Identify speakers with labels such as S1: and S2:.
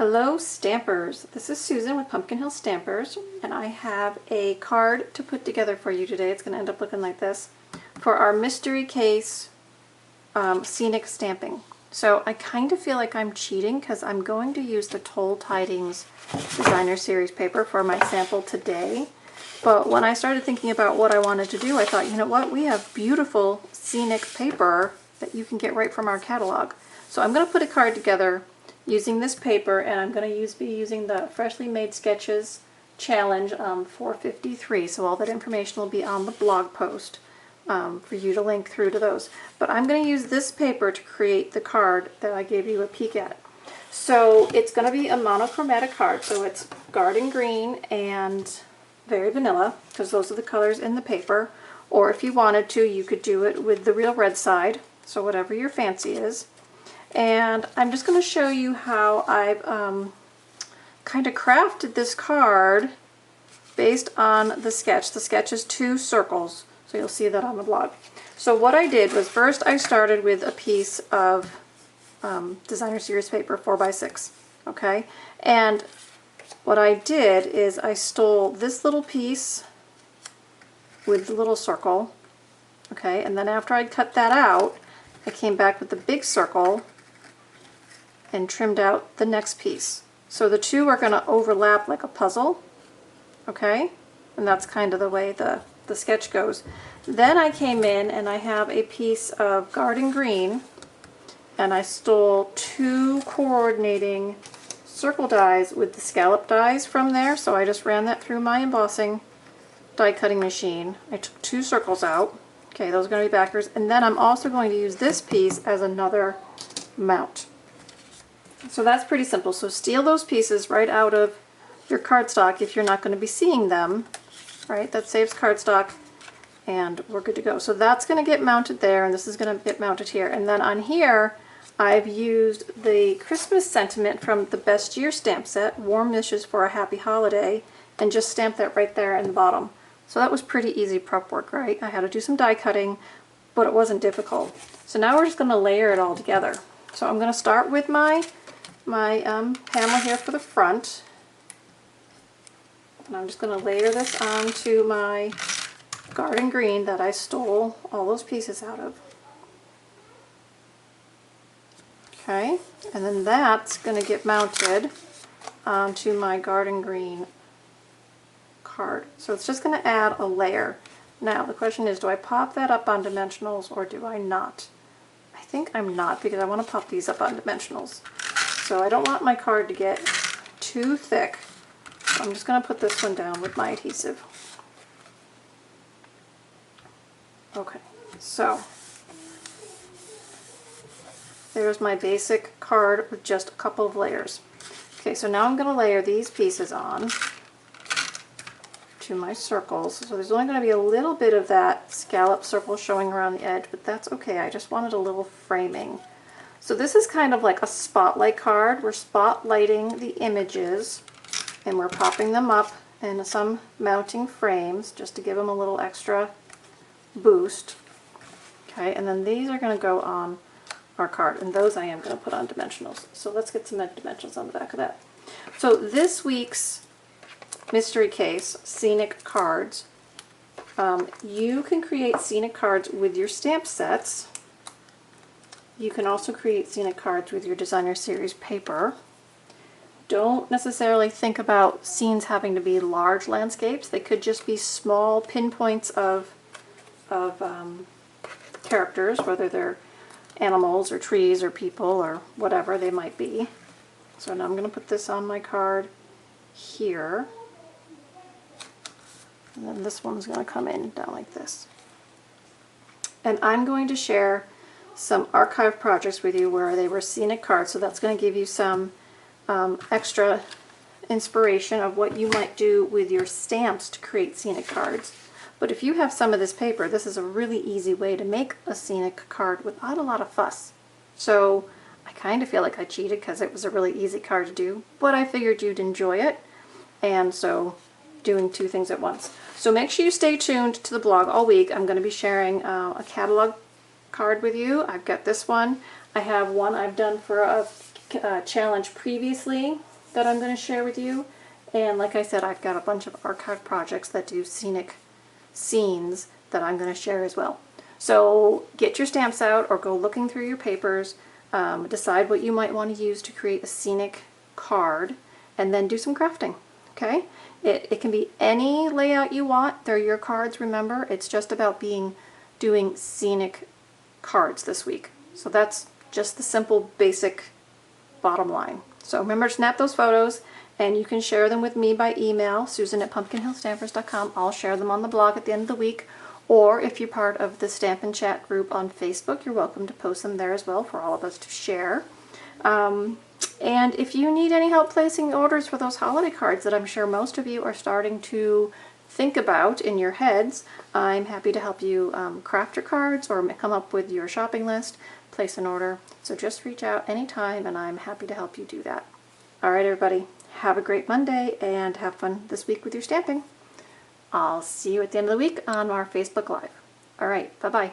S1: Hello Stampers, this is Susan with Pumpkin Hill Stampers, and I have a card to put together for you today. It's going to end up looking like this for our mystery case scenic stamping. So I kind of feel like I'm cheating because I'm going to use the Toile Tidings designer series paper for my sample today. But when I started thinking about what I wanted to do, I thought, you know what, we have beautiful scenic paper that you can get right from our catalog. So I'm going to put a card together using this paper, and I'm going to be using the Freshly Made Sketches Challenge 453. So all that information will be on the blog post for you to link through to those. But I'm going to use this paper to create the card that I gave you a peek at. So it's going to be a monochromatic card. So it's garden green and very vanilla, because those are the colors in the paper. Or if you wanted to, you could do it with the real red side. So whatever your fancy is. And I'm just going to show you how I've kind of crafted this card based on the sketch. The sketch is 2 circles, so you'll see that on the blog. So what I did was first I started with a piece of designer series paper 4x6, okay? And what I did is I stole this little piece with the little circle, okay? And then after I'd cut that out, I came back with the big circle and trimmed out the next piece. So the two are going to overlap like a puzzle, okay? And that's kind of the way the sketch goes. Then I came in and I have a piece of garden green, and I stole 2 coordinating circle dies with the scallop dies from there. So I just ran that through my embossing die cutting machine. I took 2 circles out. Okay, those are going to be backers. And then I'm also going to use this piece as another mount. So that's pretty simple. So steal those pieces right out of your cardstock if you're not going to be seeing them, right? That saves cardstock, and we're good to go. So that's going to get mounted there, and this is going to get mounted here. And then on here, I've used the Christmas sentiment from the Best Year stamp set, Warm Wishes for a Happy Holiday, and just stamped that right there in the bottom. So that was pretty easy prep work, right? I had to do some die cutting, but it wasn't difficult. So now we're just going to layer it all together. So I'm going to start with my panel here for the front, and I'm just going to layer this onto my garden green that I stole all those pieces out of. Okay, and then that's going to get mounted onto my garden green card. So it's just going to add a layer. Now the question is, do I pop that up on dimensionals or do I not? I think I'm not, because I want to pop these up on dimensionals. So I don't want my card to get too thick. So I'm just going to put this one down with my adhesive. Okay, so there's my basic card with just a couple of layers. Okay, so now I'm going to layer these pieces on to my circles. So there's only going to be a little bit of that scallop circle showing around the edge, but that's okay. I just wanted a little framing. So this is kind of like a spotlight card. We're spotlighting the images, and we're popping them up in some mounting frames just to give them a little extra boost. Okay, and then these are going to go on our card, and those I am going to put on dimensionals. So let's get some dimensionals on the back of that. So this week's mystery case, scenic cards, you can create scenic cards with your stamp sets. You can also create scenic cards with your designer series paper. Don't necessarily think about scenes having to be large landscapes. They could just be small pinpoints of characters, whether they're animals or trees or people or whatever they might be. So now I'm going to put this on my card here. And then this one's going to come in down like this. And I'm going to share some archive projects with you where they were scenic cards, so that's going to give you some extra inspiration of what you might do with your stamps to create scenic cards. But if you have some of this paper, this is a really easy way to make a scenic card without a lot of fuss. So I kind of feel like I cheated because it was a really easy card to do, but I figured you'd enjoy it, and so doing 2 things at once. So make sure you stay tuned to the blog all week. I'm going to be sharing a catalog card with you. I've got this one. I have one I've done for a challenge previously that I'm going to share with you. And like I said, I've got a bunch of archive projects that do scenic scenes that I'm going to share as well. So get your stamps out or go looking through your papers, decide what you might want to use to create a scenic card, and then do some crafting, okay? It can be any layout you want. They're your cards, remember. It's just about doing scenic cards this week. So that's just the simple, basic bottom line. So remember to snap those photos, and you can share them with me by email, susan@pumpkinhillstampers.com. I'll share them on the blog at the end of the week. Or if you're part of the Stampin' Chat group on Facebook, you're welcome to post them there as well for all of us to share. And if you need any help placing orders for those holiday cards that I'm sure most of you are starting to think about in your heads, I'm happy to help you craft your cards or come up with your shopping list, place an order. So just reach out anytime and I'm happy to help you do that. All right, everybody, have a great Monday and have fun this week with your stamping. I'll see you at the end of the week on our Facebook Live. All right, bye-bye.